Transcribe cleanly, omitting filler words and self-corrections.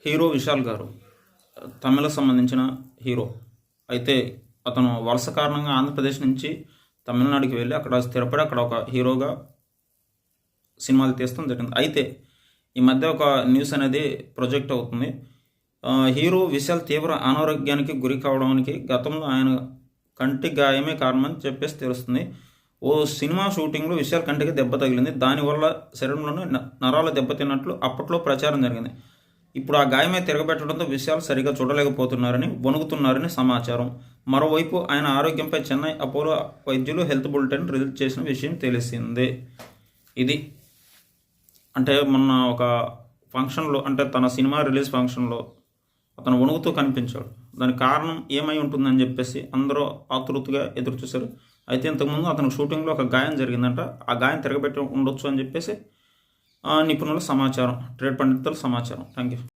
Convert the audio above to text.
Hero Vishal గారు తమిళకు సంబంధించిన hero. అయితే అతను వలస కారణంగా ఆంధ్రప్రదేశ్ నుంచి తమిళనాడుకి వెళ్ళి అక్కడ స్థిరపడి అక్కడ ఒక హీరోగా సినిమాలు తీస్తాం జరిగింది. అయితే ఈ మధ్య ఒక న్యూస్ అనేది ప్రొజెక్ట్ అవుతుంది. హీరో విశాల్ తీవ్ర అనారోగ్యానికి గురి కావడానికి గతంలో ఆయన కంటి గాయమే కారణమని చెప్పేసి తెలుస్తుంది. ఓ సినిమా షూటింగ్లో విశాల్ కంటికి దెబ్బ తగిలింది. దానివల్ల శరీరంలోని నరాలు దెబ్బతిన్నట్లు అప్పట్లో ప్రచారం జరిగింది. ఇప్పుడు ఆ గాయమే తిరగబెట్టడంతో విశాల్ సరిగా చూడలేకపోతున్నారని, వణుకుతున్నారని సమాచారం. మరోవైపు ఆయన ఆరోగ్యంపై చెన్నై అపోలో వైద్యులు హెల్త్ బులెటిన్ రిలీజ్ చేసిన విషయం తెలిసిందే. ఇది అంటే మొన్న ఒక ఫంక్షన్లో, అంటే తన సినిమా రిలీజ్ ఫంక్షన్లో అతను వణుకుతూ కనిపించాడు. దానికి కారణం ఏమై ఉంటుందని చెప్పేసి అందరూ ఆతృతగా ఎదురు చూశారు. అయితే ఇంతకుముందు అతను షూటింగ్లో ఒక గాయం జరిగిందంట. ఆ గాయం తిరగబెట్టి ఉండొచ్చు అని చెప్పేసి నిపుణుల సమాచారం, ట్రేడ్ పండితుల సమాచారం. Thank you.